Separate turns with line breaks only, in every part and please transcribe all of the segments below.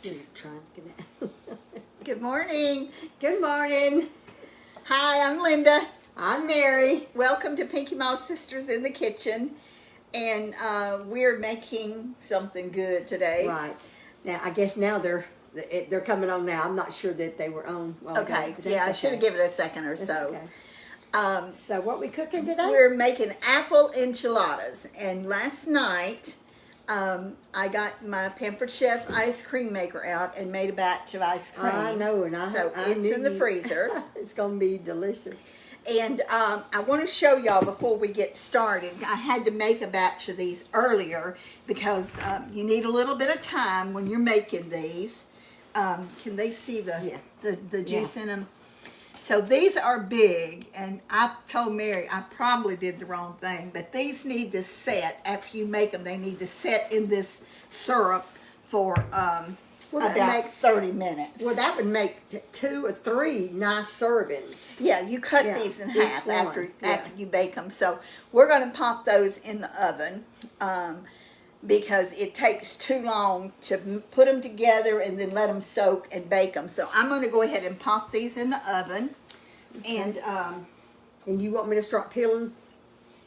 Just trying to get it.
Good morning.
Good morning.
Hi, I'm Linda.
I'm Mary.
Welcome to Pinky Mouse Sisters in the Kitchen. And we're making something good today.
Right. Now, I guess now they're coming on now. I'm not sure that they were on.
Okay. Yeah, I should have given it a second or
That's
so.
Okay. So what we cooking today?
We're making apple enchiladas. And last night, I got my Pampered Chef ice cream maker out and made a batch of ice cream.
I know, and
it's in the freezer.
It's gonna be delicious.
And I want to show y'all before we get started. I had to make a batch of these earlier because you need a little bit of time when you're making these. Can they see the juice in them? So these are big, and I told Mary I probably did the wrong thing, but these need to set, after you make them, they need to set in this syrup for about 30 minutes.
Well, that would make 2 or 3 nice servings.
Yeah, you cut these in half after you bake them. So we're going to pop those in the oven because it takes too long to put them together and then let them soak and bake them. So I'm going to go ahead and pop these in the oven.
Okay. And you want me to start peeling?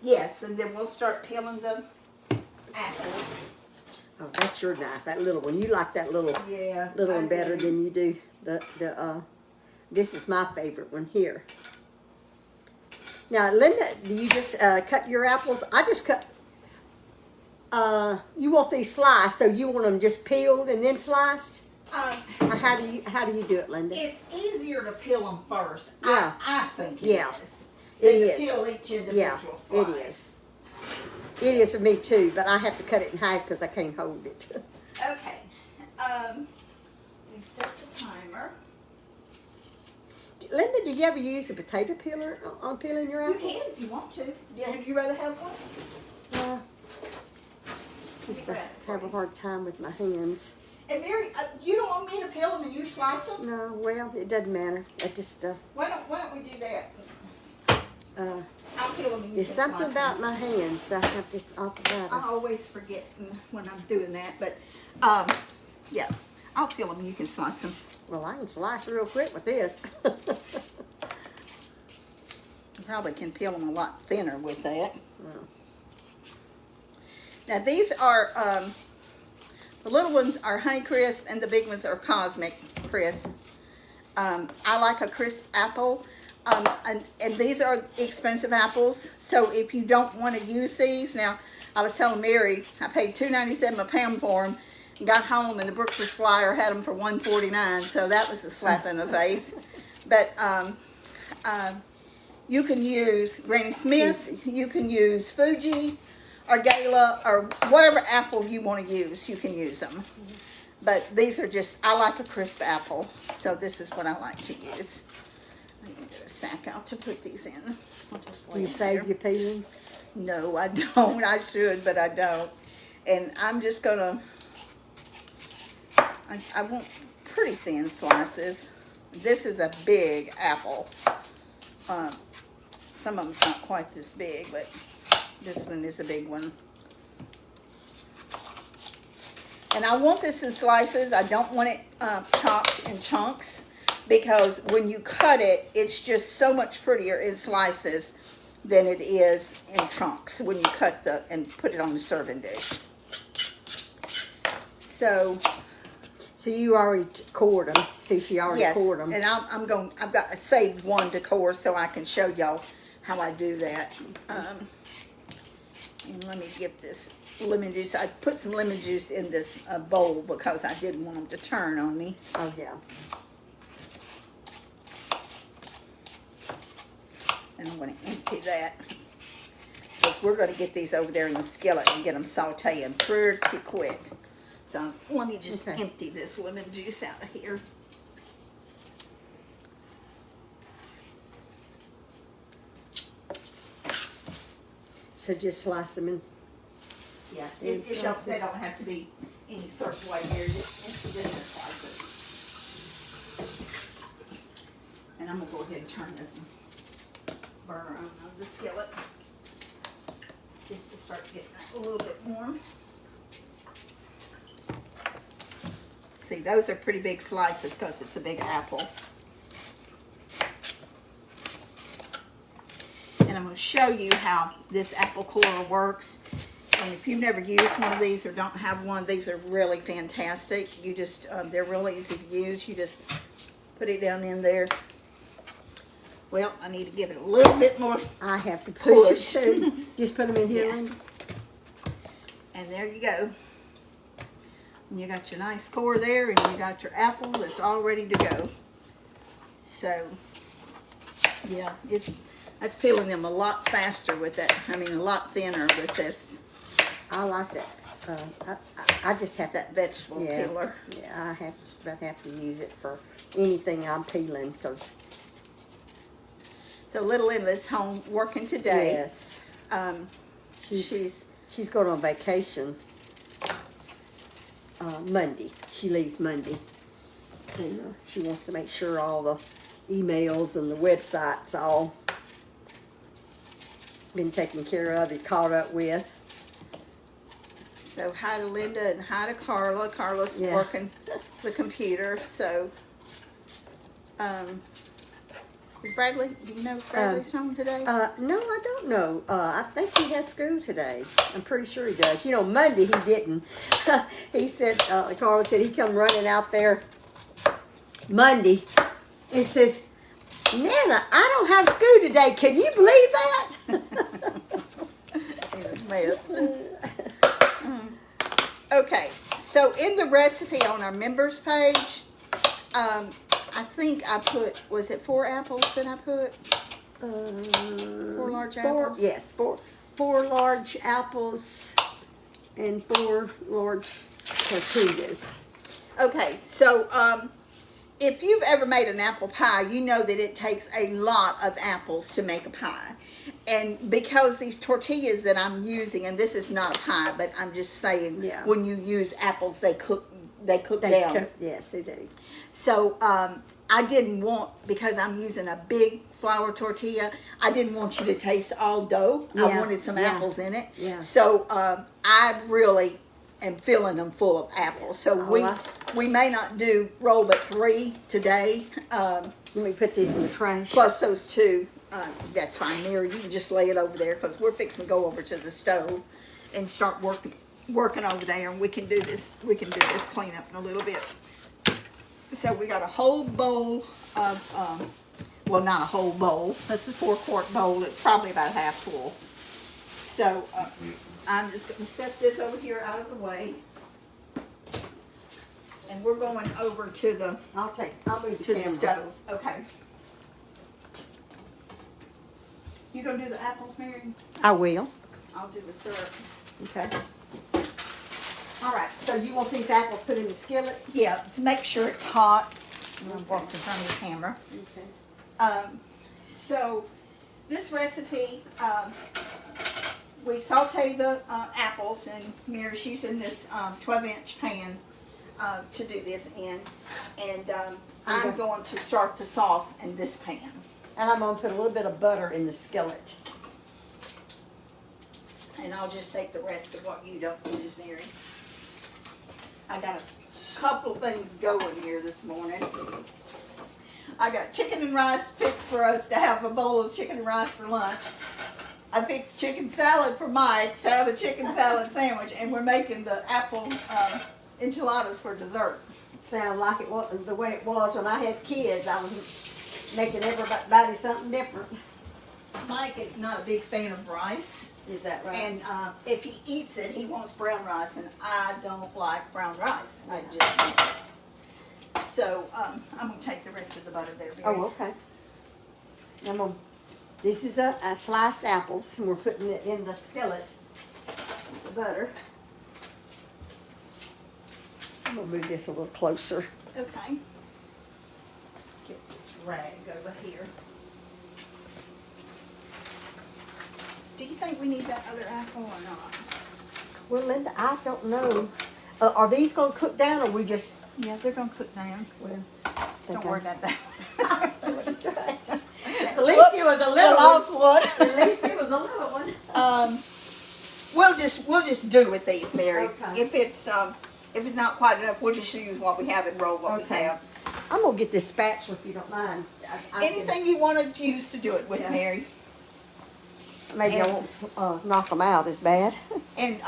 Yes, and then we'll start peeling the apples.
Oh, that's your knife, that little one. You like that little one better than you do this is my favorite one here. Now, Linda, do you just cut your apples? I just cut. You want these sliced, so you want them just peeled and then sliced? Or how do you do it, Linda?
It's easier to peel them first.
Yeah.
I think it is.
It is.
Peel each individual slice.
It is. It is for me too, but I have to cut it in half because I can't hold it.
Okay. We set the timer.
Linda, do you ever use a potato peeler on peeling your apples?
You can if you want to. Would you rather have one?
Just have a hard time with my hands.
And Mary, you don't want me to peel them and you slice them?
No, well, it doesn't matter. I just
Why don't we do that? I'll peel them and you
there's
can
something
slice
about
them.
my hands. I have this arthritis.
I always forget when I'm doing that, but yeah, I'll peel them and you can slice them.
Well, I can slice real quick with this.
You probably can peel them a lot thinner with that.
Well.
Now these are, the little ones are Honey Crisp and the big ones are Cosmic Crisp. I like a crisp apple, and these are expensive apples, so if you don't want to use these, now I was telling Mary, I paid $2.97 a pound for them, got home and the Brooks's Flyer had them for $1.49, so that was a slap in the face. But you can use Granny Smith, you can use Fuji, or Gala, or whatever apple you want to use, you can use them. But these are just, I like a crisp apple, so this is what I like to use. I'm going to get a sack out to put these in. I'll just lay
You
them
save
here.
your peelings?
No, I don't. I should, but I don't. And I'm just going to, I want pretty thin slices. This is a big apple. Some of them's not quite this big, but this one is a big one. And I want this in slices. I don't want it chopped in chunks because when you cut it, it's just so much prettier in slices than it is in chunks when you cut and put it on the serving dish. So
you already cored them. See, she already cored them.
And I've got saved one to core so I can show y'all how I do that. And let me get this lemon juice. I put some lemon juice in this bowl because I didn't want them to turn on me.
Oh, yeah.
And I'm going to empty that because we're going to get these over there in the skillet and get them sauteing pretty quick. So let me just empty this lemon juice out of here.
So just slice them in.
Yeah, they don't have to be any sort of way here, just individual slices. And I'm going to go ahead and turn this burner on the skillet just to start getting that a little bit warm. See, those are pretty big slices because it's a big apple. And I'm going to show you how this apple corer works. And if you've never used one of these or don't have one, these are really fantastic. You just, they're really easy to use. You just put it down in there. Well, I need to give it a little bit more.
I have to push it too. Just put them in here.
Yeah. And there you go. And you got your nice core there, and you got your apple that's all ready to go. So, yeah, that's peeling them a lot faster with that. I mean, a lot thinner with this.
I like that. I just have
that vegetable peeler.
Yeah, I have just about have to use it for anything I'm peeling because.
So little Emma's home working today.
Yes. She's going on vacation Monday. She leaves Monday. And she wants to make sure all the emails and the websites all been taken care of and caught up with.
So hi to Linda and hi to Carla. Carla's working the computer. So, is Bradley, do you know if Bradley's home today?
No, I don't know. I think he has school today. I'm pretty sure he does. You know, Monday he didn't. He said, Carla said he come running out there Monday and says, Nana, I don't have school today. Can you believe that?
He's a mess. Okay, so in the recipe on our members page, I think I put, was it 4 apples that I put? 4 large apples?
Yes, four large apples and 4 large tortillas.
Okay, so if you've ever made an apple pie, you know that it takes a lot of apples to make a pie. And because these tortillas that I'm using, and this is not a pie, but I'm just saying, when you use apples, they cook down.
Yes, they do.
So I didn't want, because I'm using a big flour tortilla, I didn't want you to taste all dough. I wanted some apples in it.
Yeah.
So I really am filling them full of apples. So we may not do roll but 3 today.
Let me put these in the trash.
Plus those 2. That's fine, Mary. You can just lay it over there because we're fixing to go over to the stove and start working over there, and we can do this. We can do this cleanup in a little bit. So we got a whole bowl of, well, not a whole bowl. That's a 4-quart bowl. It's probably about half full. So I'm just going to set this over here out of the way, and we're going over to the
I'll move
to the stove. Okay. You gonna do the apples, Mary?
I will.
I'll do the syrup.
Okay. All right. So you want these apples put in the skillet?
Yeah. To make sure it's hot. I'm gonna walk in front of the camera.
Okay.
So this recipe, we saute the apples, and Mary's using this 12-inch pan to do this in, and I'm going to start the sauce in this pan.
And I'm going to put a little bit of butter in the skillet.
And I'll just take the rest of what you don't use, Mary. I got a couple things going here this morning. I got chicken and rice fixed for us to have a bowl of chicken and rice for lunch. I fixed chicken salad for Mike to have a chicken salad sandwich, and we're making the apple enchiladas for dessert.
Sound like it was the way it was when I had kids. I was making everybody something different.
Mike is not a big fan of rice.
Is that right?
And if he eats it, he wants brown rice, and I don't like brown rice. I just don't. So I'm going to take the rest of the butter there. Mary.
Oh, okay. This is a sliced apples, and we're putting it in the skillet, the butter. I'm going to move this a little closer.
Okay. Get this rag over here. Do you think we need that other apple or not?
Well, Linda, I don't know. Are these going to cook down, or we just...
Yeah, they're going to cook down.
Well,
don't worry about that.
At least it was a little
one.
At least it was a little one.
We'll just do with these, Mary.
Okay.
If it's not quite enough, we'll just use what we have and roll what we
Okay.
have.
I'm gonna get this spatula if you don't mind. I
Anything you want to use to do it with,
Yeah.
Mary.
maybe I won't knock them out as bad.
And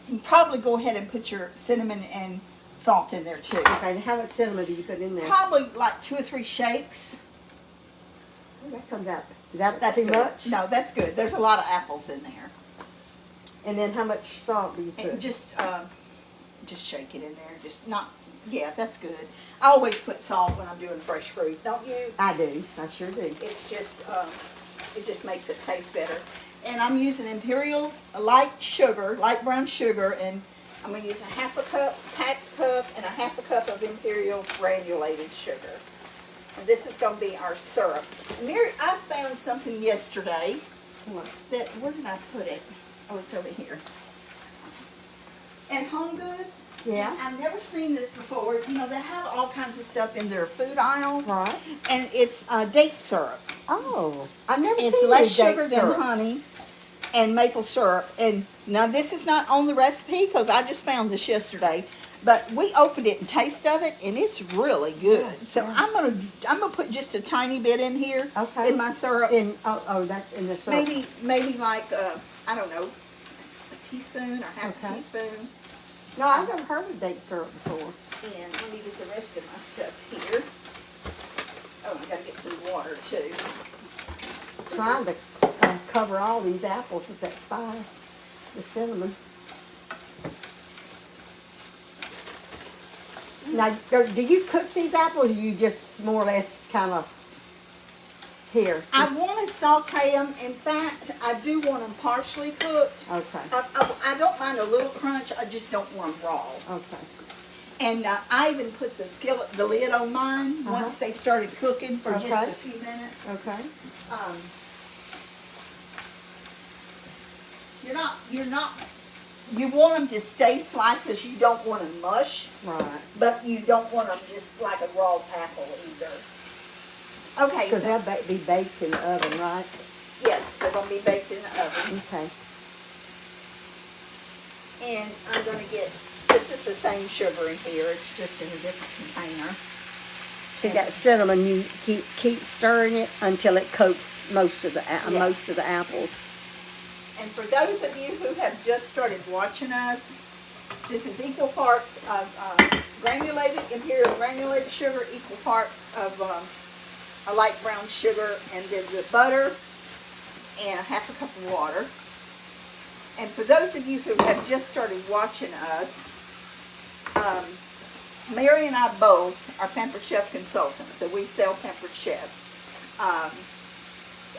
you probably go ahead and put your cinnamon and salt in there too.
Okay, and how much cinnamon do you put in there?
Probably like 2 or 3 shakes.
Oh, that comes out. Is that
That's
too
good.
much?
No, that's good. There's a lot of apples in there.
And then how much salt do you put?
And just shake it in there. Just not. Yeah, that's good. I always put salt when I'm doing fresh fruit. Don't you?
I do. I sure do.
It's just it just makes it taste better. And I'm using Imperial light sugar, light brown sugar, and I'm going to use a half a cup, packed cup, and a half a cup of Imperial granulated sugar. And this is going to be our syrup. Mary, I found something yesterday that, where did I put it? Oh, it's over here. At Home Goods.
Yeah.
I've never seen this before. You know, they have all kinds of stuff in their food aisle.
Right.
And it's date syrup.
Oh, I've never
It's
seen
less
any date
sugar than
syrup.
honey and maple syrup. And now this is not on the recipe because I just found this yesterday. But we opened it and tasted of it, and it's really good. So I'm gonna put just a tiny bit in here
Okay.
in my syrup.
That's in the syrup.
Maybe like I don't know, a teaspoon or half a
Okay.
teaspoon.
No, I've never heard of date syrup before.
And let me get the rest of my stuff here. Oh, I gotta get some water too.
Trying to cover all these apples with that spice, the cinnamon. Now, do you cook these apples, or you just more or less kind of here?
I
just-
want to saute them. In fact, I do want them partially cooked.
Okay.
I don't mind a little crunch. I just don't want them raw.
Okay.
And I even put the lid on mine once they started cooking for just
Okay.
a few minutes.
Okay.
You want them to stay slices. You don't want them mush,
Right.
but you don't want them just like a raw apple either. Okay,
Because
so,
they'll be baked in the oven, right?
yes, they're going to be baked in the oven.
Okay.
And I'm going to get, this is the same sugar in here, it's just in a different container.
See that cinnamon? You keep stirring it until it coats most of the apples.
And for those of you who have just started watching us, this is equal parts of Imperial granulated sugar, equal parts of a light brown sugar, and then the butter, and a half a cup of water. And for those of you who have just started watching us, Mary and I both are Pampered Chef consultants, so we sell Pampered Chef.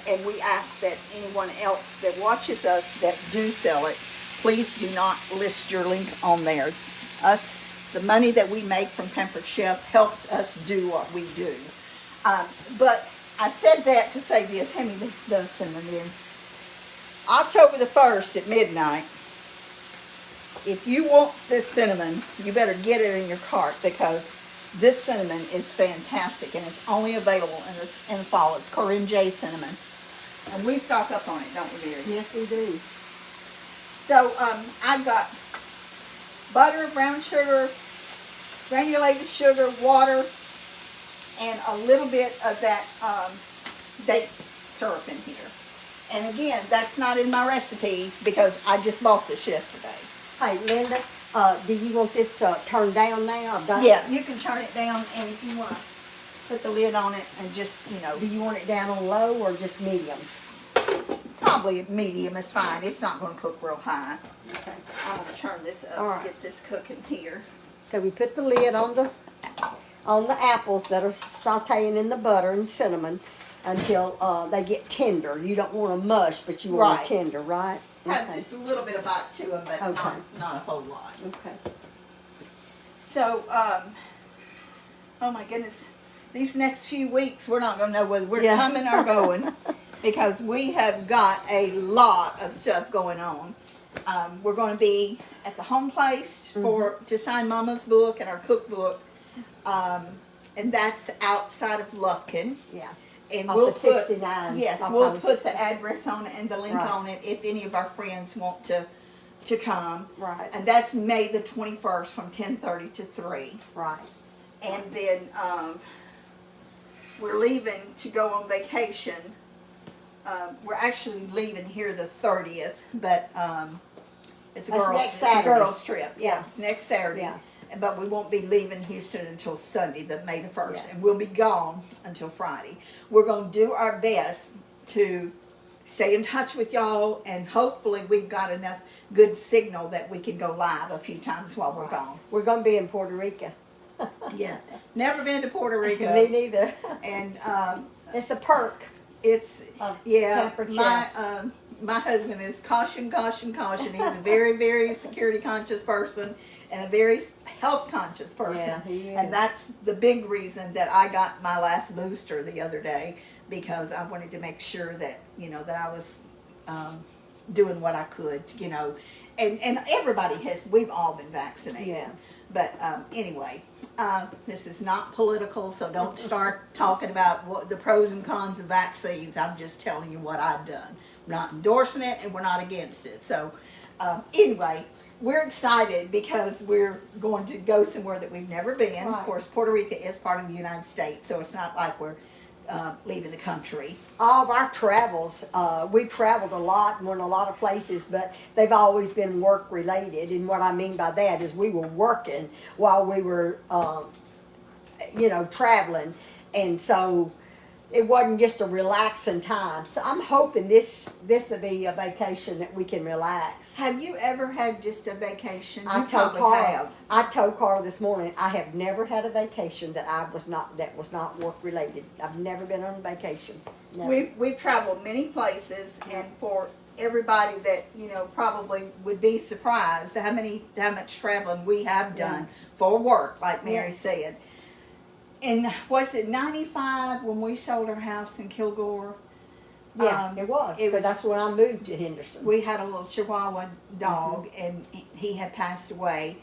And we ask that anyone else that watches us that do sell it, please do not list your link on there. The money that we make from Pampered Chef helps us do what we do. But I said that to say this. Hand me the cinnamon in. October the 1st at midnight, if you want this cinnamon, you better get it in your cart because this cinnamon is fantastic and it's only available in the fall. It's Corinne J cinnamon. And we stock up on it, don't we, Mary?
Yes, we do.
So I've got butter, brown sugar, granulated sugar, water, and a little bit of that date syrup in here. And again, that's not in my recipe because I just bought this yesterday.
Hey, Linda, do you want this turned down now?
Yeah, you can turn it down, and if you want to put the lid on it and just,
Do you want it down on low or just medium?
probably medium is fine. It's not going to cook real high.
Okay.
I'm going to turn this up
All
and
right.
get this cooking here.
So we put the lid on the apples that are sauteing in the butter and cinnamon until they get tender. You don't want them mush, but you want
Right.
them tender, right?
Have
Okay.
just a little bit of bite to them, but
Okay.
not a whole lot.
Okay.
So, oh my goodness, these next few weeks we're not going to know whether we're
Yeah.
coming or going because we have got a lot of stuff going on. We're going to be at the home place to sign Mama's book and our cookbook, and that's outside of Lufkin.
Yeah.
And
Off
we'll
of
put
69.
yes,
Off
we'll
of
put the address on it and the link
Right.
on it if any of our friends want to to come.
Right.
And that's May the 21st from 10:30 to 3.
Right.
And then we're leaving to go on vacation. We're actually leaving here the 30th, but it's a
That's
girls,
next
it's a
Saturday.
girls trip.
Yeah.
It's next Saturday.
Yeah.
But we won't be leaving Houston until Sunday, May the 1st,
Yeah.
and we'll be gone until Friday. We're going to do our best to stay in touch with y'all, and hopefully we've got enough good signal that we can go live a few times while we're gone.
We're going to be in Puerto Rico.
Yeah, never been to Puerto Rico.
Me neither.
And
It's a perk.
it's yeah.
Temperature.
My husband is caution, caution, caution. He's a very, very security conscious person and a very health conscious person.
Yeah, he is.
And that's the big reason that I got my last booster the other day, because I wanted to make sure that that I was doing what I could. And everybody has. We've all been vaccinated.
Yeah.
But anyway, this is not political, so don't start talking about what the pros and cons of vaccines. I'm just telling you what I've done. I'm not endorsing it, and we're not against it. So anyway, we're excited because we're going to go somewhere that we've never been.
Right.
Of course, Puerto Rico is part of the United States, so it's not like we're leaving the country.
All of our travels, we've traveled a lot and went a lot of places, but they've always been work related. And what I mean by that is we were working while we were, traveling. And so it wasn't just a relaxing time. So I'm hoping this will be a vacation that we can relax.
Have you ever had just a vacation?
I
You
told
probably
Carl.
have.
I told Carl this morning I have never had a vacation that was not work related. I've never been on a vacation. Never.
We've traveled many places, and for everybody that probably would be surprised how much traveling we have done for work, like Mary said. And was it 95 when we sold our house in Kilgore?
Yeah, it was. Because that's when I moved to Henderson.
We had a little Chihuahua dog, and he had passed away.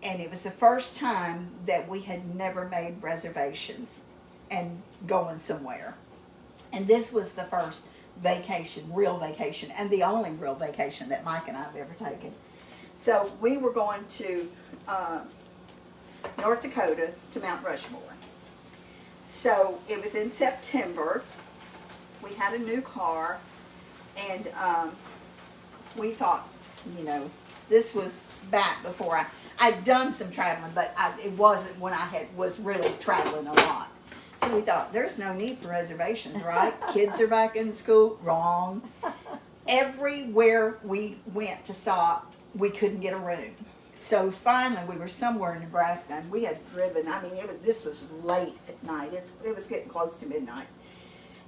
And it was the first time that we had never made reservations and going somewhere. And this was the first vacation, real vacation, and the only real vacation that Mike and I have ever taken. So we were going to North Dakota to Mount Rushmore. So it was in September. We had a new car, and we thought, this was back before I'd done some traveling, but it wasn't when I was really traveling a lot. So we thought, there's no need for reservations, right? Kids are back in school. Wrong. Everywhere we went to stop, we couldn't get a room. So finally, we were somewhere in Nebraska, and we had driven. I mean, this was late at night. It was getting close to midnight.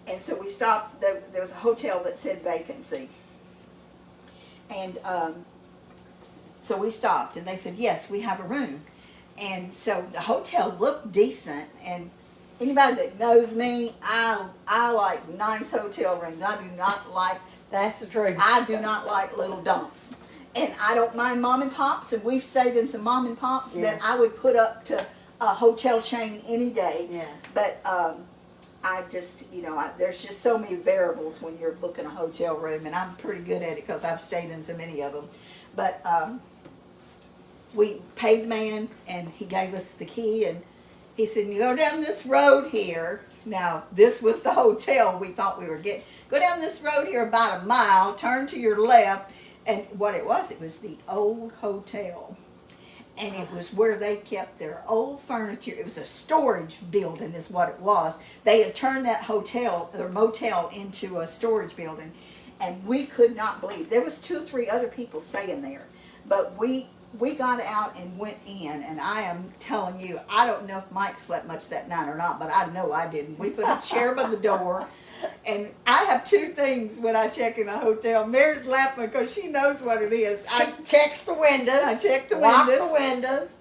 And so we stopped. There was a hotel that said vacancy. And so we stopped, and they said, yes, we have a room. And so the hotel looked decent, and anybody that knows me, I like nice hotel rooms. I do not like,
That's the truth.
I do not like little dumps. And I don't mind mom and pops, and we've stayed in some mom and pops that I would put up to a hotel chain any day.
Yeah.
But I just, there's just so many variables when you're booking a hotel room, and I'm pretty good at it because I've stayed in so many of them. But we paid the man, and he gave us the key, and he said, you go down this road here. Now, this was the hotel we thought we were getting. Go down this road here about a mile, turn to your left, and what it was the old hotel. And it was where they kept their old furniture. It was a storage building is what it was. They had turned that hotel or motel into a storage building. And we could not believe. There was 2 or 3 other people staying there. But we got out and went in. And I am telling you, I don't know if Mike slept much that night or not, but I know I didn't. We put a chair by the door. And I have 2 things when I check in a hotel. Mary's laughing because she knows what it is.
She checks the windows.
I check the
lock
windows.
the windows.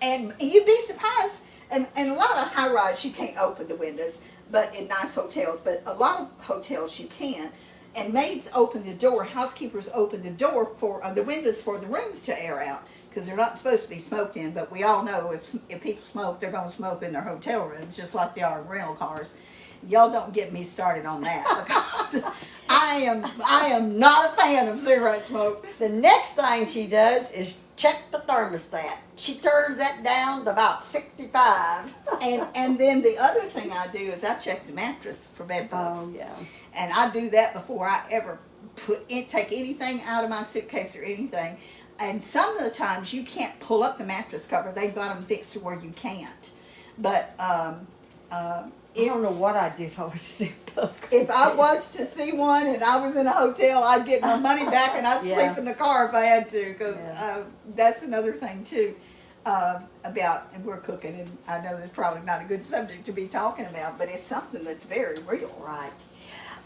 And you'd be surprised. And a lot of high-rise, you can't open the windows, but in nice hotels. But a lot of hotels, you can. And maids open the door. Housekeepers open the door for the windows for the rooms to air out, because they're not supposed to be smoked in. But we all know if people smoke, they're going to smoke in their hotel rooms, just like they are in rental cars. Y'all don't get me started on that, because I am not a fan of cigarette smoke.
The next thing she does is check the thermostat. She turns that down to about 65.
And then the other thing I do is I check the mattress for bed bugs.
Oh, yeah.
And I do that before I ever take anything out of my suitcase or anything. And some of the times you can't pull up the mattress cover. They've got them fixed to where you can't. But
I don't know what I'd do if I was sick.
if I was to see one and I was in a hotel, I'd get my money back and I'd
Yeah.
sleep in the car if I had to. Because
Yeah.
that's another thing too about, and we're cooking, and I know that's probably not a good subject to be talking about, but it's something that's very real.
Right.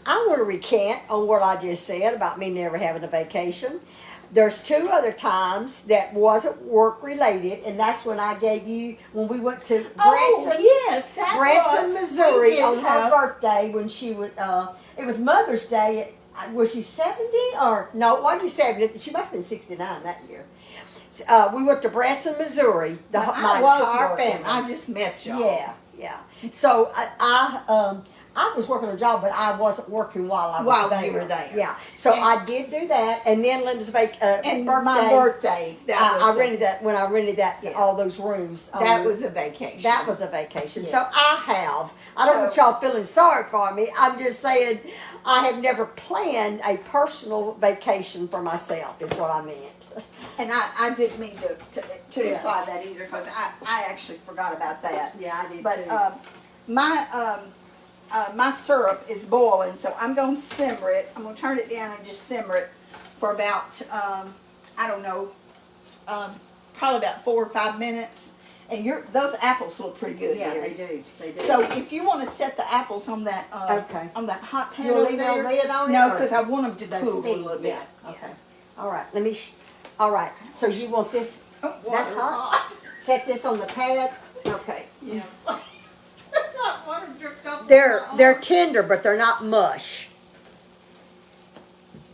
I want to recant on what I just said about me never having a vacation. There's 2 other times that wasn't work related, and that's when I gave you, when we went to Branson,
yes, that
Branson,
was.
Missouri
We did
on her
have-
birthday when she was, it was Mother's Day. Was she 70 or, no, it wasn't 70, she must have been 69 that year. We went to Branson, Missouri, my
I was
entire
working.
family.
I just met y'all.
Yeah, yeah. So I was working a job, but I wasn't working while I was
While
there.
you were there.
Yeah. So
And-
I did do that, and then Linda's
And
birthday.
my birthday,
I rented that when I rented that
Yeah.
all those rooms.
that was a vacation.
That was a vacation.
Yeah.
So I don't want
So-
y'all feeling sorry for me. I'm just saying I have never planned a personal vacation for myself. Is what I meant.
And I didn't mean to
Yeah.
imply that either, because I actually forgot about that.
Yeah, I did
But
too.
my syrup is boiling, so I'm going to simmer it. I'm going to turn it down and just simmer it for about, I don't know, probably about 4 or 5 minutes. And those apples look pretty good.
Yeah,
Mary.
they do. They do.
So if you want to set the apples on that
Okay.
on that hot pan
You'll
over
leave
there,
the lid on it,
no,
or
because I want them to
the
cool a
steam?
little bit.
Yeah. Okay. All right. Let me. All right. So you want this that
Water
hot? Set this on the pad. Okay.
Yeah. Water dripped off
They're tender, but they're not mush.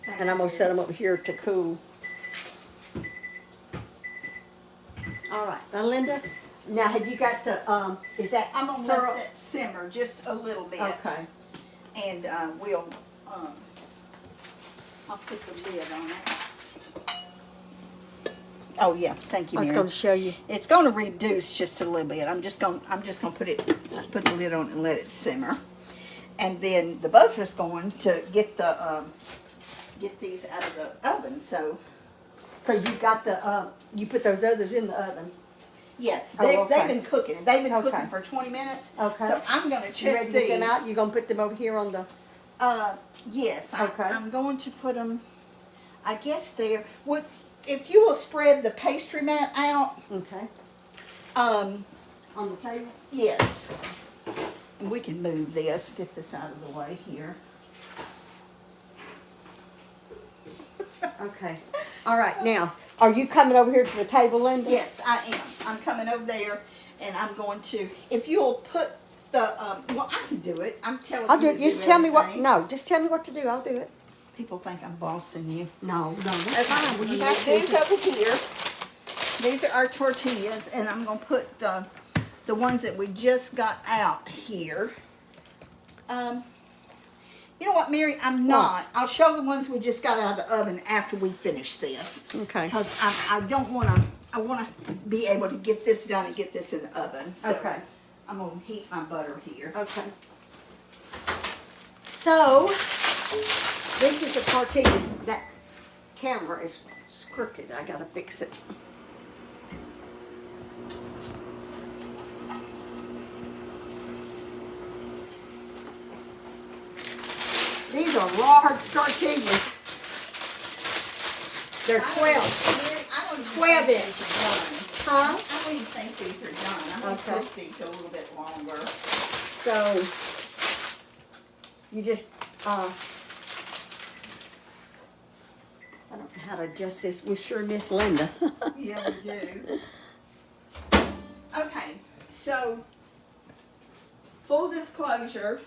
And I'm gonna set them over here to cool. All right. Now, Linda. Now, have you got the Is that
I'm gonna
syrup?
let that simmer just a little bit,
Okay.
and we'll I'll put the lid on it. Oh yeah, thank you,
I was
Mary.
gonna show you.
It's going to reduce just a little bit. I'm just gonna put the lid on it and let it simmer, and then the butter's going to get these out of the oven. So
So you got the you put those others in the oven.
yes,
Oh, okay.
they've been cooking. They've been
Okay.
cooking for 20 minutes.
Okay.
So I'm going to
You
check
ready to
these.
get them out? You gonna put them over here on the?
Yes.
Okay.
I'm going to put them. I guess there. If you will spread the pastry mat out.
Okay.
Um.
On the table.
Yes. And we can move this. Get this out of the way here.
Okay. All right. Now, are you coming over here to the table, Linda?
Yes, I am. I'm coming over there, and I'm going to. If you'll put the. Well, I can do it. I'm telling
I'll
you.
do it.
to
Just tell me what.
everything.
No, just tell me what to do. I'll do it.
People think I'm bossing you.
No, no. That's
Okay,
fine.
well,
You
you
got
got these over here. These are our tortillas, and I'm gonna put the ones that we just got out here. You know what, Mary? I'm not. I'll show the ones we just got out of the oven after we finish this.
Okay.
Because I don't want to. I want to be able to get this done and get this in the oven. So
Okay.
I'm gonna heat my butter here.
Okay. So, this is a tortillas. That camera is crooked. I gotta fix it. These are large tortillas. They're 12.
Mary, I don't even
12
think
inch.
these are done.
Huh?
I don't even think these are done. I'm gonna
Okay.
cook these a little bit longer.
So, you just, I don't know how to adjust this. We sure miss Linda.
Yeah, we do. Okay, so full disclosure,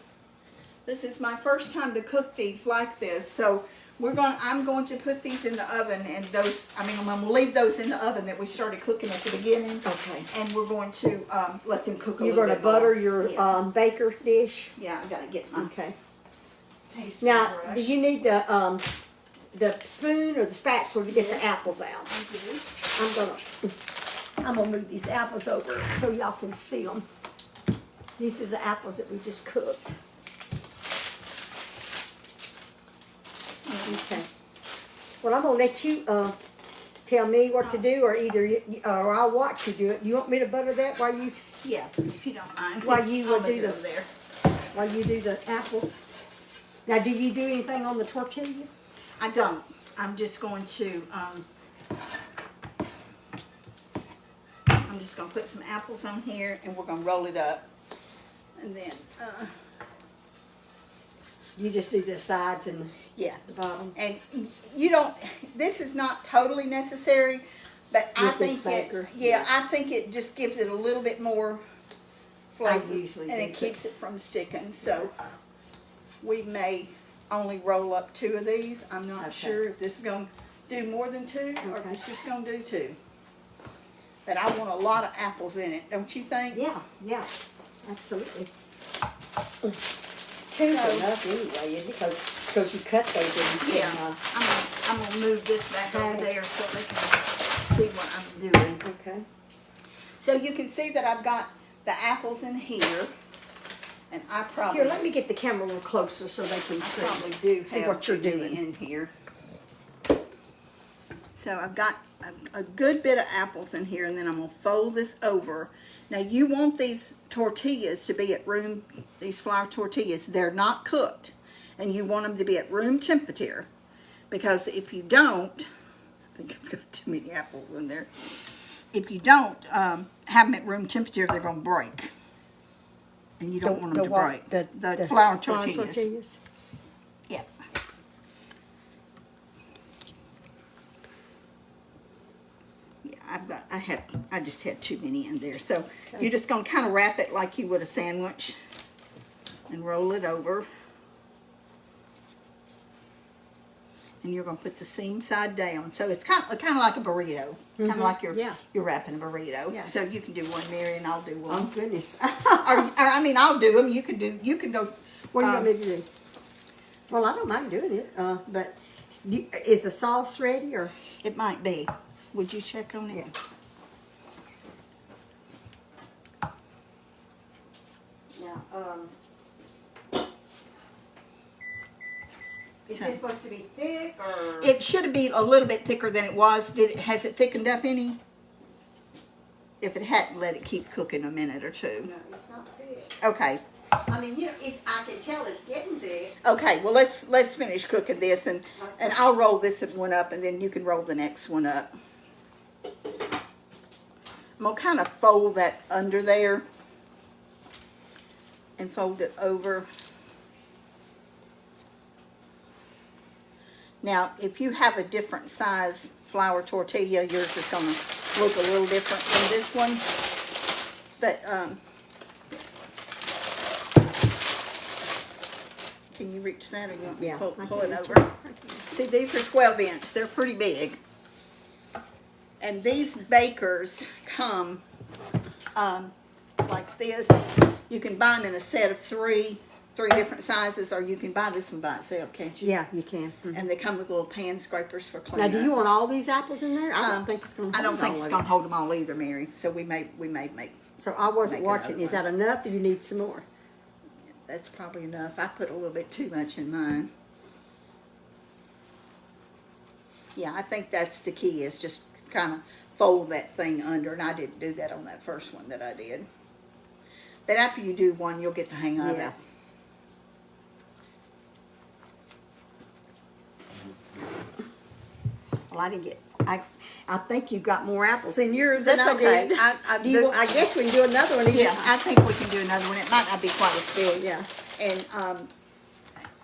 this is my first time to cook these like this. So I'm going to put these in the oven, and I'm going to leave those in the oven that we started cooking at the beginning.
Okay.
And we're going to let them cook a
You're
little
going to
bit more.
butter your
Yes.
baker dish.
Yeah, I got to get my
Okay.
pastry
Now,
brush.
do you need the spoon or the spatula to get the apples out?
I do.
I'm gonna move these apples over so y'all can see them. These are the apples that we just cooked. Okay. Well, I'm gonna let you tell me what to do, or either or I'll watch you do it. You want me to butter that while you
Yeah, if you don't mind.
while you
I'll
do
move it over there.
while you do the apples? Now, do you do anything on the tortilla?
I don't. I'm just going to put some apples on here, and we're gonna roll it up, and then
You just do the sides and
yeah.
the bottom.
And you don't. This is not totally necessary, but I
With this
think
baker,
yeah, I think it just gives it a little bit more flavor,
usually
and
do
it keeps
this.
it from sticking. So we may only roll up 2 of these. I'm not
Okay.
sure if this is gonna do more than 2 or if
Okay.
it's just gonna do 2. But I want a lot of apples in it, don't you think?
Yeah, absolutely. Two's enough anyway, isn't it? Because you cut those and you
Yeah.
can,
I'm gonna move this back over
Okay.
there so they can see what I'm doing.
okay.
So you can see that I've got the apples in here, and I probably
Here, let me get the camera a little closer so they can see.
probably do
see
have
what you're
too many
doing.
in here. So I've got a good bit of apples in here, and then I'm gonna fold this over. Now you want these tortillas to be at these flour tortillas, they're not cooked, and you want them to be at room temperature, because if you don't, I think I've got too many apples in there. If you don't have them at room temperature, they're gonna break, and you don't want them to break. The flour tortillas. Yeah. Yeah, I just had too many in there. So you're just gonna kind of wrap it like you would a sandwich and roll it over. And you're gonna put the seam side down. So it's kind of like a burrito. Kind of like you're wrapping a burrito.
Yeah.
So you can do one, Mary, and I'll do one.
Oh, goodness.
or I mean, I'll do them. You can go.
What do you want me to do? Well, I don't mind doing it, but is the sauce ready, or?
It might be. Would you check on it?
Yeah. Now, is this supposed to be thick, or?
It should be a little bit thicker than it was. Has it thickened up any? If it hadn't, let it keep cooking a minute or 2.
No, it's not thick.
Okay.
I mean, I can tell it's getting thick.
Okay. Well, let's finish cooking this, and I'll roll this one up, and then you can roll the next one up. I'm gonna kind of fold that under there and fold it over. Now, if you have a different size flour tortilla, yours is gonna look a little different than this one. But can you reach that, or you want me to pull it over? See, these are 12-inch. They're pretty big. And these bakers come like this. You can buy them in a set of three different sizes, or you can buy this one by itself, can't you?
Yeah, you can. Mm-hmm.
And they come with little pan scrapers for
Now,
cleaning.
do you want all these apples in there? I don't think it's going to.
I don't think it's going to hold them all either, Mary. So we may make.
So I wasn't
make
watching.
another
Is that enough, or you need some more?
That's probably enough. I put a little bit too much in mine. Yeah, I think that's the key, is just kind of fold that thing under, and I didn't do that on that first one that I did. But after you do one, you'll get the hang of it.
Well, I didn't get. I think you got more apples in yours than
That's
I
okay.
did.
I
I guess we can do another one.
Yeah, I think we can do another one. It might not be quite as big.
Yeah.
And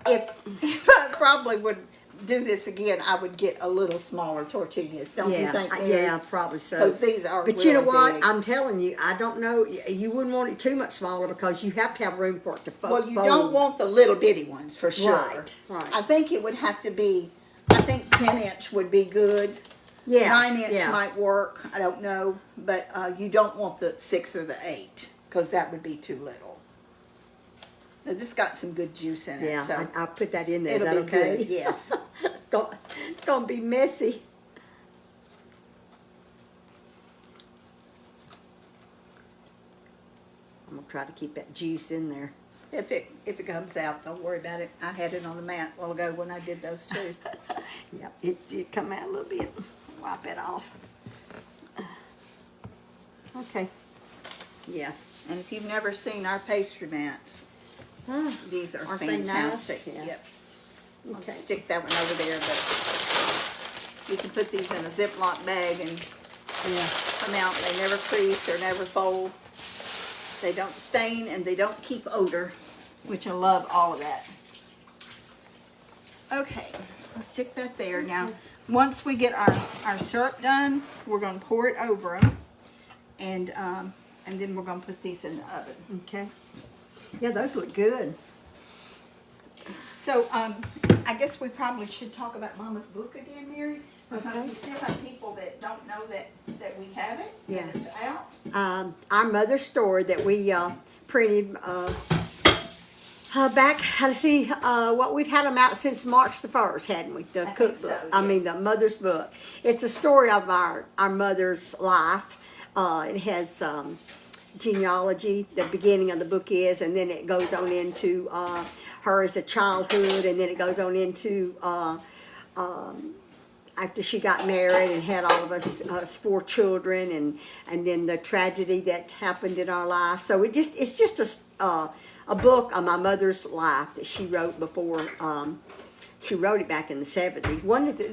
if I probably would do this again, I would get a little smaller tortillas. Don't you think? Mary?
Yeah, probably so.
Because these are.
But you know
really
what?
big.
I'm telling you, I don't know. You wouldn't want it too much smaller, because you have to have room for it to fold.
Well, you don't want the little bitty ones for sure.
Right.
I think it would have to be. I think 10-inch would be good.
Yeah.
9-inch might work. I don't know, but you don't want the 6 or the 8, because that would be too little. Now, this got some good juice in it.
Yeah,
so
I'll put that in there. Is
it'll
that
be
okay?
good. Yes.
It's gonna be messy. I'm gonna try to keep that juice in there.
If it comes out, don't worry about it. I had it on the mat a while ago when I did those too.
Yep, it did come out a little bit. Wipe it off. Okay.
Yeah. And if you've never seen our pastry mats, these are
Aren't they nice?
fantastic.
Yeah.
Yep.
Okay.
I'll stick that one over there, but you can put these in a Ziploc bag and
Yeah.
come out. They never crease or never fold. They don't stain and they don't keep odor, which I love all of that. Okay, I'll stick that there. Now, once we get our syrup done, we're going to pour it over them, and then we're going to put these in the oven.
Okay. Yeah, those look good.
So, I guess we probably should talk about Mama's book again, Mary, because
Okay.
we still have people that don't know that we have it,
Yeah.
that it's out.
Our mother's story that we printed back, let's see, what we've had them out since March the 1st, hadn't we? The
I think
cookbook.
so,
I mean,
yes.
the mother's book. It's a story of our mother's life. It has genealogy, the beginning of the book is, and then it goes on into her as a childhood, and then it goes on into after she got married and had all of us 4 children, and then the tragedy that happened in our life. So it's just a book on my mother's life that she wrote before. She wrote it back in the 70s.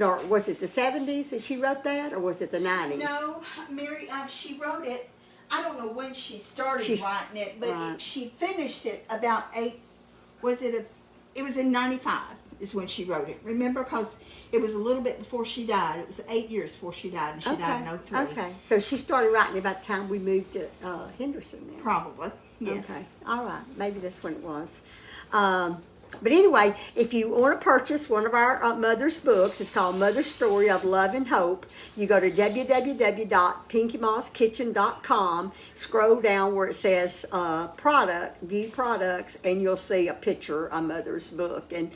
Or was it the 70s that she wrote that, or was it the 90s?
No, Mary, she wrote it. I don't know when she started writing it, but
right.
she finished it about 8. It was in 95 is when she wrote it. Remember, because it was a little bit before she died. It was 8 years before she died, and she died in 03.
Okay, so she started writing about the time we moved to Henderson then.
Probably, yes.
Okay, all right, maybe that's when it was. But anyway, if you want to purchase one of our mother's books, it's called Mother's Story of Love and Hope. You go to www.pinkymoskitchen.com, scroll down where it says view products, and you'll see a picture of Mother's book, and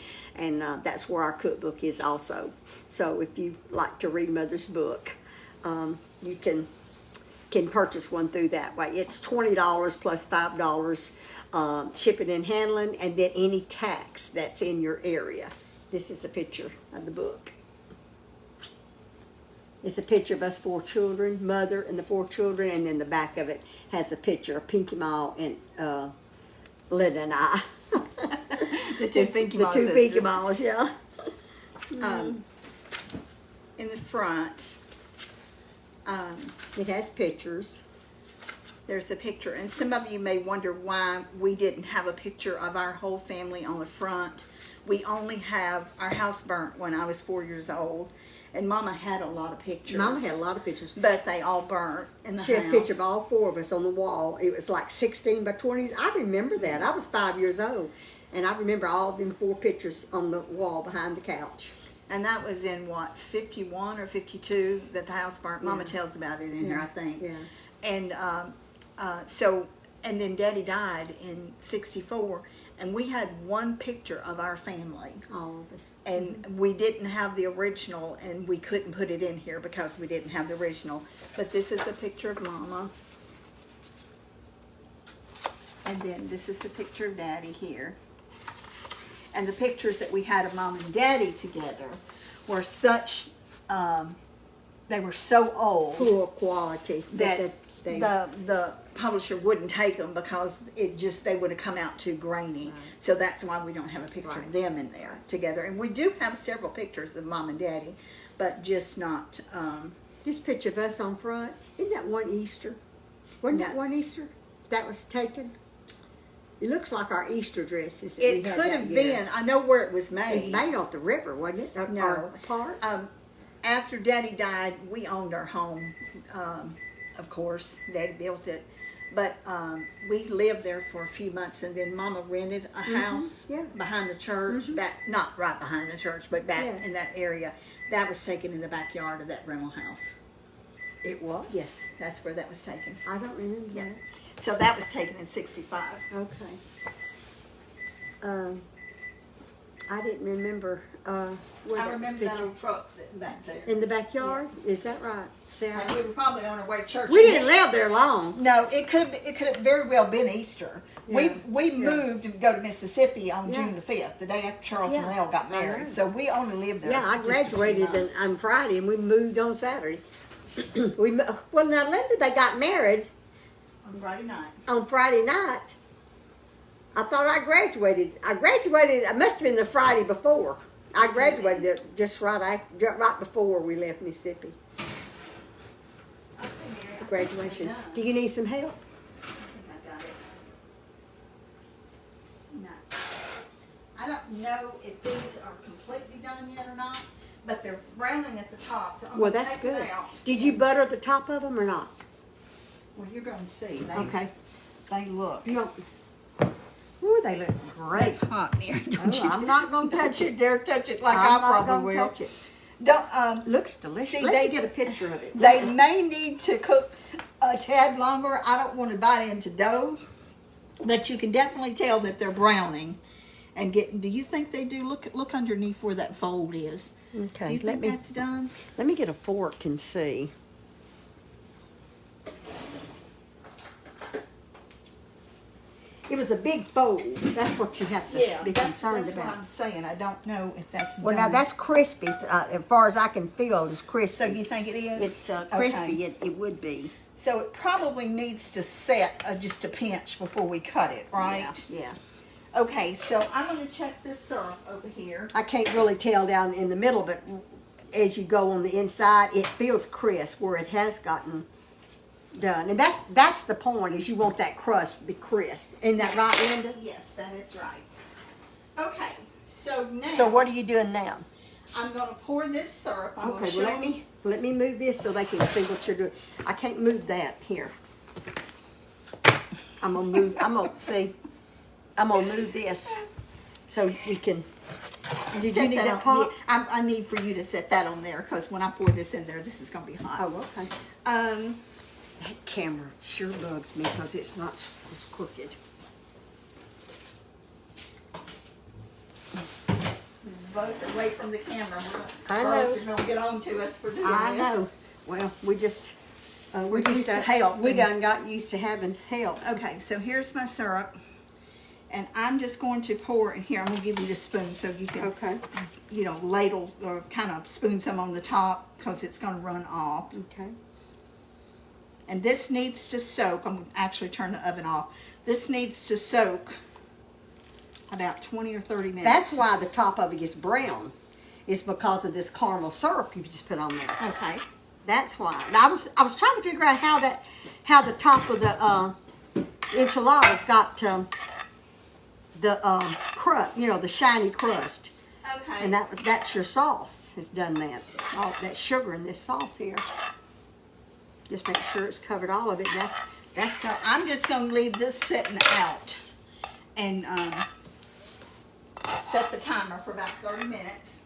that's where our cookbook is also. So if you like to read Mother's book, you can purchase one through that way. It's $20 plus $5 shipping and handling, and then any tax that's in your area. This is a picture of the book. It's a picture of us 4 children, mother and the 4 children, and then the back of it has a picture of Pinky Ma and Linda and I.
The two Pinky Ma
The 2
sisters.
Pinky Ma's, yeah.
In the front,
It has pictures.
there's a picture, and some of you may wonder why we didn't have a picture of our whole family on the front. We only have our house burnt when I was 4 years old, and Mama had a lot of pictures.
Mama had a lot of pictures.
But they all burnt in the
She
house.
had a picture of all 4 of us on the wall. It was like 16 by 20s. I remember that. I was 5 years old, and I remember all them 4 pictures on the wall behind the couch.
And that was in what, 51 or 52 that the house burnt. Mama tells about it in here, I think.
Yeah.
And and then Daddy died in 64, and we had one picture of our family.
All of us.
And we didn't have the original, and we couldn't put it in here because we didn't have the original. But this is a picture of Mama. And then this is a picture of Daddy here. And the pictures that we had of Mom and Daddy together were such, they were so old
Poor quality.
that the publisher wouldn't take them because they would have come out too grainy.
Right.
So that's why we don't have a picture
Right.
of them in there together. And we do have several pictures of Mom and Daddy, but just not.
This picture of us on front, isn't that one Easter? Wasn't that
No.
one Easter that was taken? It looks like our Easter dresses that we
It
had
could
that
have
year.
been. I know where it was
It
made.
made off the river, wasn't it?
No.
Or apart?
After Daddy died, we owned our home. Of course, Daddy built it, but we lived there for a few months, and then Mama rented a house
yeah.
behind the church, not right behind the church, but back
Yeah.
in that area. That was taken in the backyard of that rental house.
It was?
Yes, that's where that was taken.
I don't remember
Yeah.
that.
So that was taken in 65.
Okay. I didn't remember where
I
that
remember
was
that
pictured.
old truck sitting back there.
In the backyard? Is that right? See,
And we were probably on our way to church.
we didn't live there long.
No, it could have very well been Easter.
Yeah.
We moved to go to Mississippi on
Yeah.
June the 5th, the day after Charles and
Yeah.
Lyle got
I know.
married. So we only lived there.
Yeah, I
for just a few
graduated
months.
on Friday and we moved on Saturday. Well, now Linda, they got married
On Friday night.
on Friday night. I thought I graduated. It must have been the Friday before. I graduated just right before we left Mississippi.
Okay, Mary,
The graduation.
Yeah.
Do you need some help?
I think I got it. No. I don't know if these are completely done yet or not, but they're browning at the top. So I'm
Well,
gonna
that's
take it
good.
out.
Did you butter the top of them or not?
Well, you're going to see.
Okay.
They look.
You want, ooh, they look great.
It's hot, Mary. Don't
Oh, I'm not gonna touch it.
dare touch it like
I'm
I
not
probably
gonna
will.
touch it.
Don't,
Looks delicious.
See,
Let
they-
me get a picture of it.
they may need to cook a tad longer. I don't want to bite into dough, but you can definitely tell that they're browning. And do you think they do? Look underneath where that fold is.
Okay,
Do you think that's done?
let me get a fork and see. It was a big fold. That's what you have to be concerned
that's
about.
what I'm saying. I don't know if that's
Well,
done.
now that's crispy. As far as I can feel, it's crispy.
So you think it is?
It's
Okay.
crispy. It would be.
So it probably needs to set just a pinch before we cut it, right?
Yeah.
Okay, so I'm going to check this syrup over here.
I can't really tell down in the middle, but as you go on the inside, it feels crisp where it has gotten done. And that's the point, is you want that crust to be crisp. Isn't that right, Linda?
Yes, that is right. Okay, so now
So what are you doing now?
I'm going to pour this syrup. I'm
Okay,
gonna
well
show
let me move this so they can see what you're doing. I can't move that here. I'm gonna move this so you can. Did you
set
need
that
that
on-
pot?
yeah, I need for you to set that on there because when I pour this in there, this is going to be hot.
Oh, okay. That camera sure bugs me because it's crooked.
Both away from the camera.
I know.
Birds are going to get on to us for doing
I
this.
know. Well, we just
We're used to help.
We done got used to having help.
Okay, so here's my syrup. And I'm just going to pour in here. I'm going to give you the spoon so you can,
Okay.
ladle or kind of spoon some on the top because it's going to run off.
Okay.
And this needs to soak. I'm going to actually turn the oven off. This needs to soak about 20 or 30 minutes.
That's why the top of it gets brown. It's because of this caramel syrup you just put on there.
Okay.
That's why. And I was trying to figure out how the top of the enchiladas got the crust, the shiny crust.
Okay.
And that's your sauce has done that. All that sugar in this sauce here. Just make sure it's covered all of it. That's
So I'm just going to leave this sitting out and set the timer for about 30 minutes.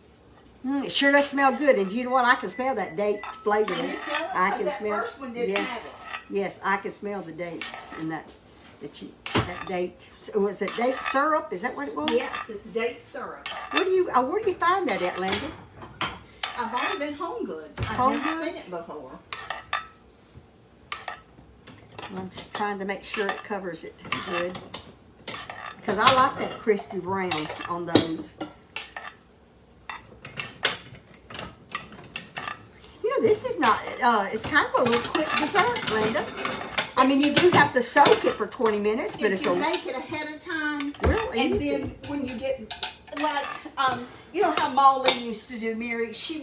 it sure does smell good. And you know what? I can smell that date flavor.
Can you smell it?
I
Oh,
can
that
smell.
first one didn't
yes,
have it.
yes, I can smell the dates in that date. Was it date syrup? Is that what it was?
Yes, it's date syrup.
Where do you find that at, Linda?
I've only been Home Goods. I've
Home
never
Goods?
seen it before.
I'm just trying to make sure it covers it good. Because I like that crispy brown on those. This is not, it's kind of a little quick dessert, Linda. I mean, you do have to soak it for 20 minutes, but
If
it's
you
a
make it ahead of time,
real
and
easy.
then when you get, like, you know how Molly used to do, Mary? She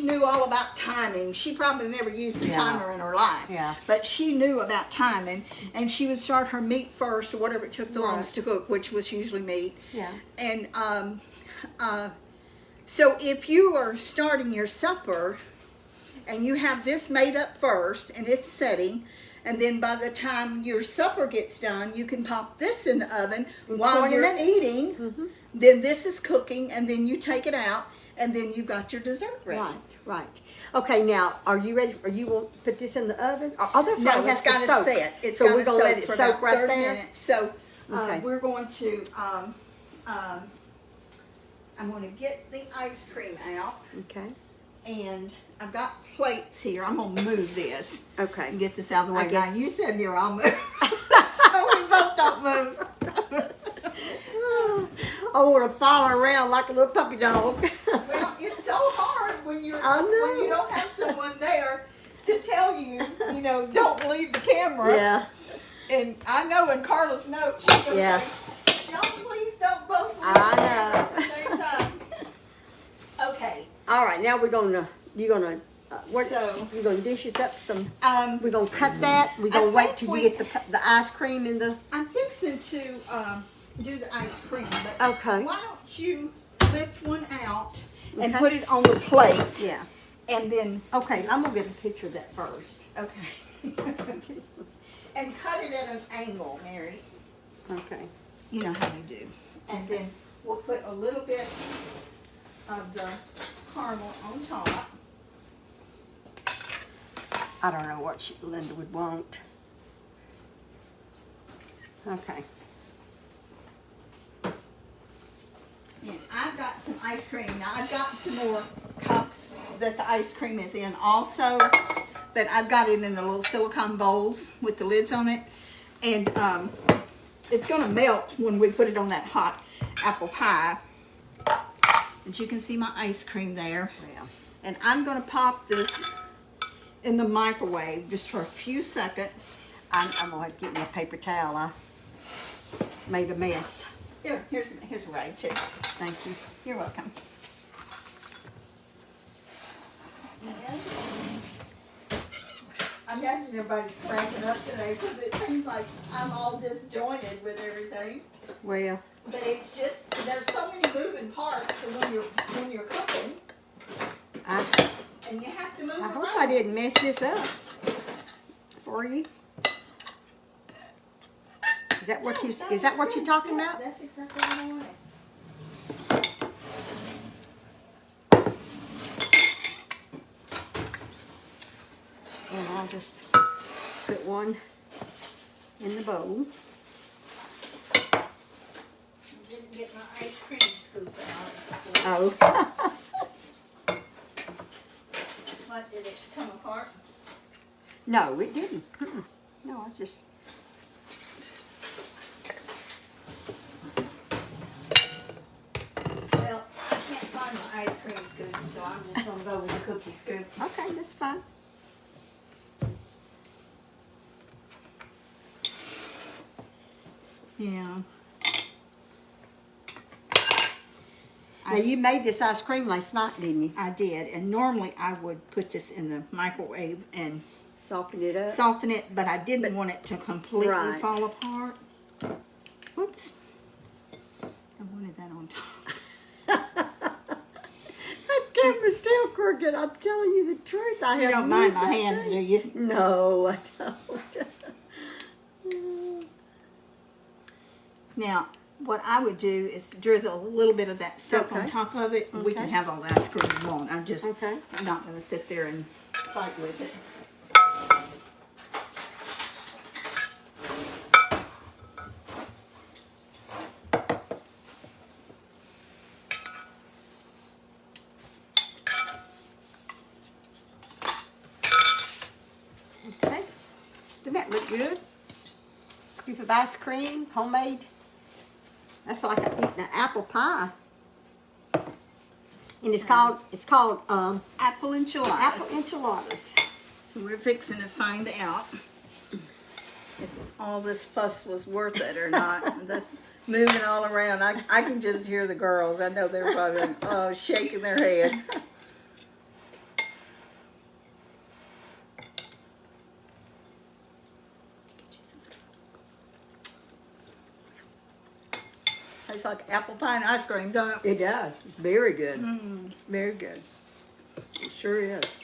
knew all about timing. She probably never used a
Yeah.
timer in her life.
Yeah.
But she knew about timing, and she would start her meat first, or whatever it took the longest to cook, which was usually meat.
Yeah.
And so if you are starting your supper, and you have this made up first, and it's setting, and then by the time your supper gets done, you can pop this in the oven while
20
you're
minutes.
eating.
Mm-hmm.
Then this is cooking, and then you take it out, and then you've got your dessert ready.
Right. Okay, now, are you ready? You want to put this in the oven? Oh, that's
No,
right. It has
it's got
to
to
soak.
set. It's
so
gotta
we're going to let it
for
soak
about
right
30
there?
minutes. So
Okay.
We're going to, I'm going to get the ice cream out.
Okay.
And I've got plates here. I'm going to move this.
Okay.
And get this out of the way.
I guess-
Now, you said here, I'll move. So we both don't move.
I want to follow around like a little puppy dog.
Well, it's so hard when
I know.
when you don't have someone there to tell you, don't leave the camera.
Yeah.
And I know in Carla's note, she's going to
Yeah.
say, y'all please don't both leave
I
the camera
know.
at the same time. Okay.
All right, now you're gonna
So-
you're gonna dish us up some.
Um,
We're gonna cut that. We're gonna
I
wait
think
till
we-
you get the ice cream in the.
I'm fixing to do the ice cream, but
Okay.
why don't you lift one out and
Okay.
put it on the plate?
Yeah.
And then,
Okay, I'm gonna get a picture of that first.
okay. And cut it at an angle, Mary.
Okay.
You know how you do. And then we'll put a little bit of the caramel on top.
I don't know what Linda would want. Okay.
And I've got some ice cream. Now I've got some more cups that the ice cream is in also. But I've got it in the little silicone bowls with the lids on it. And it's going to melt when we put it on that hot apple pie. But you can see my ice cream there.
Yeah.
And I'm going to pop this in the microwave just for a few seconds.
I'm gonna have to get me a paper towel. I made a mess.
Here's a rag too.
Thank you.
You're welcome. I imagine everybody's cracking up today because it seems like I'm all disjointed with everything.
Well,
But it's just there's so many moving parts when you're cooking,
I
and you have to move
hope
around.
I didn't mess this up for you. Is that what you're talking about?
That's exactly what I wanted.
And I'll just put one in the bowl.
I didn't get my ice cream scoop out.
Oh.
What, did it come apart?
No, it didn't. No, I just.
Well, I can't find my ice cream scoop, so I'm just gonna go with the cookie scoop.
Okay, that's fine.
Yeah.
Now you made this ice cream last night, didn't you?
I did, and normally I would put this in the microwave and
Soften it up.
soften it, but I didn't want it to completely
Right.
fall apart. Whoops. I wanted that on top.
That camera's still crooked. I'm telling you the truth. I
You
have
don't mind my
moved that
hands,
thing.
do you?
No, I don't.
Now, what I would do is drizzle a little bit of that stuff on
Okay.
top of it. We can
Okay.
have all the ice cream we want. I'm just
Okay.
not going to sit there and fight with it.
Okay. Doesn't that look good? Scoop of ice cream, homemade. That's like eating an apple pie. And it's called
Apple enchiladas.
apple enchiladas.
We're fixing to find out if all this fuss was worth it or not. That's moving all around. I can just hear the girls. I know they're probably shaking their head. Tastes like apple pie and ice cream, don't it?
It does. It's very good. Very good. It sure is.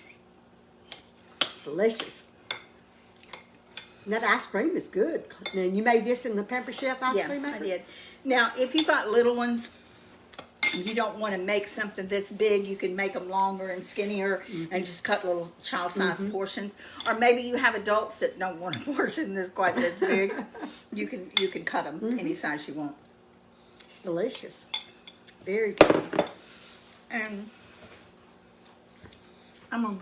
Delicious. And that ice cream is good. And you made this in the Pepper Chef ice
Yeah,
cream maker?
I did. Now, if you've got little ones, you don't want to make something this big, you can make them longer and skinnier and just cut little child-sized portions. Or maybe you have adults that don't want a portion that's quite this big. You can cut them any size you want.
It's delicious. Very good.
And I'm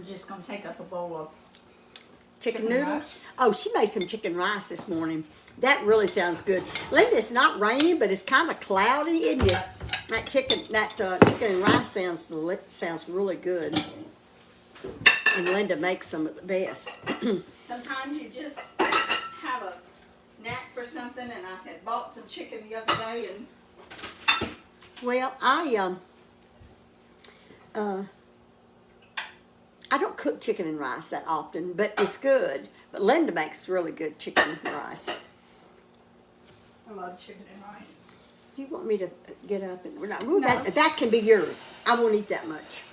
just gonna take up a bowl of
Chicken
Chicken
noodles?
rice.
Oh, she made some chicken rice this morning. That really sounds good. Linda, it's not raining, but it's kind of cloudy, isn't it? That chicken and rice sounds really good. And Linda makes some of the best.
Sometimes you just have a knack for something, and I had bought some chicken the other day, and
Well, I don't cook chicken and rice that often, but it's good. But Linda makes really good chicken and rice.
I love chicken and rice.
Do you want me to get up and
No.
that can be yours. I won't eat that much.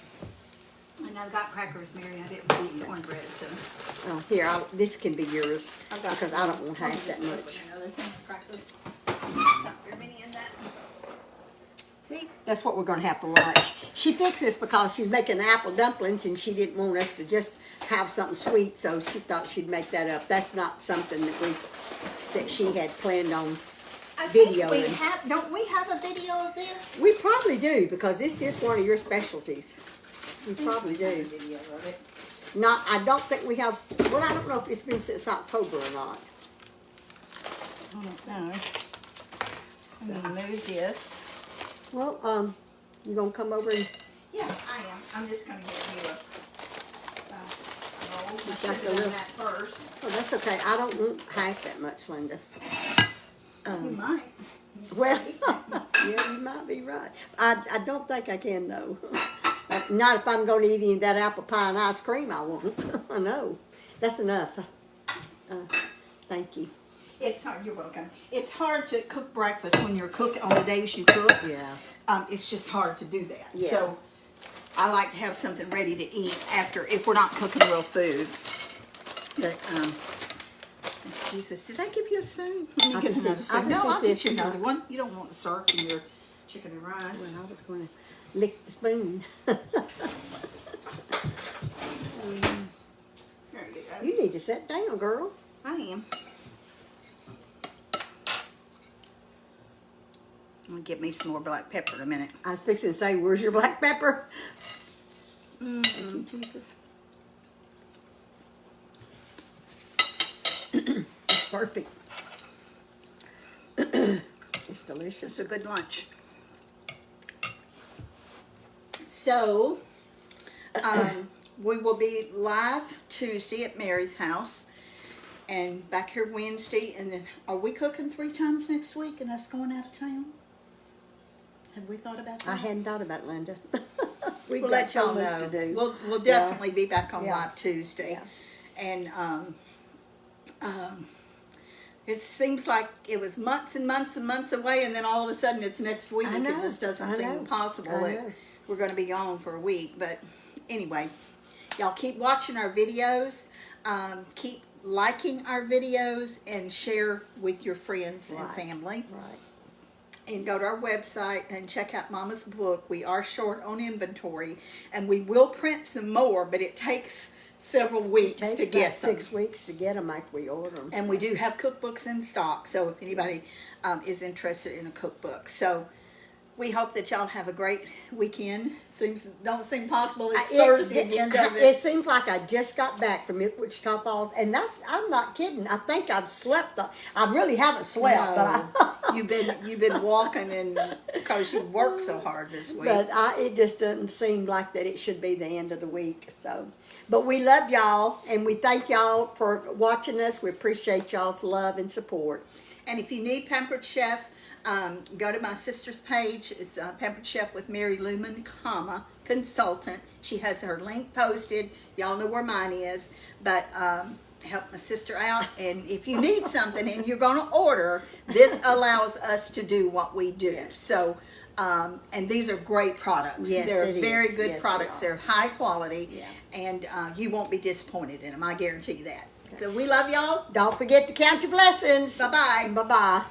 And I've got crackers, Mary. I didn't eat cornbread, so
Oh, here, this can be yours
I've got
because I don't want half that much.
Another thing of crackers. Not very many in that.
See, that's what we're going to have for lunch. She fixed this because she's making apple dumplings and she didn't want us to just have something sweet, so she thought she'd make that up. That's not something that she had planned on
I think
videoing.
don't we have a video of this?
We probably do because this is one of your specialties. We probably
Have a
do.
video of it.
I don't think we have. Well, I don't know if it's been since October or not.
I don't know. I'm gonna move this.
Well, you gonna come over and
Yeah, I am. I'm just gonna get you a bowl. I
got
should have
the
done
little-
that first.
oh, that's okay. I don't want half that much, Linda.
You might.
Well, yeah, you might be right. I don't think I can though. Not if I'm going to eat any of that apple pie and ice cream. I won't. I know. That's enough. Thank you.
It's hard. You're welcome. It's hard to cook breakfast when you're cooking on the days you cook.
Yeah.
It's just hard to do that.
Yeah.
So I like to have something ready to eat after if we're not cooking real food. But Jesus, did I give you a spoon? Let me
I
get
just
another
did-
spoon.
I just
No,
did
I'll get
this
you
one.
another one. You don't want the syrup in your chicken and rice.
Well, I was going to lick the spoon.
There you go.
You need to sit down, girl.
I am. I'm gonna get me some more black pepper in a minute.
I was fixing to say, where's your black pepper? Thank you, Jesus. It's perfect. It's delicious.
It's a good lunch. So, we will be live Tuesday at Mary's house and back here Wednesday. And then, are we cooking 3 times next week and us going out of town? Have we thought about that?
I hadn't thought about it, Linda. We've
We'll
got
let
so
y'all
much
know.
to do.
We'll definitely be back on
Yeah.
live Tuesday.
Yeah.
And it seems like it was months and months and months away, and then all of a sudden it's next week.
I know.
It just doesn't
I
seem
know.
possible
I
that
know.
we're going to be gone for a week. But anyway, y'all keep watching our videos. Keep liking our videos and share with your friends and
Right.
family.
Right.
And go to our website and check out Mama's book. We are short on inventory, and we will print some more, but it takes several weeks
It
to
takes
get
about 6
them.
weeks to get them like we order them.
And we do have cookbooks in stock, so if anybody is interested in a cookbook. So we hope that y'all have a great weekend. Don't seem possible. It's Thursday again, does
It
it?
seems like I just got back from Wichita Falls, and I'm not kidding. I think I've slept. I really haven't slept, but
you've been walking and because you worked so hard this week.
But it just doesn't seem like that it should be the end of the week. So, but we love y'all, and we thank y'all for watching us. We appreciate y'all's love and support.
And if you need Pampered Chef, go to my sister's page. It's Pampered Chef with Mary Luman, consultant. She has her link posted. Y'all know where mine is. But help my sister out. And if you need something and you're going to order, this allows us to do what we do.
Yes.
So, and these are great products.
Yes,
They're
it
very
is.
good
Yes,
products.
they are.
They're high quality.
Yeah.
And you won't be disappointed in them. I guarantee you that. So we love y'all.
Don't forget to count your blessings.
Bye-bye.
Bye-bye.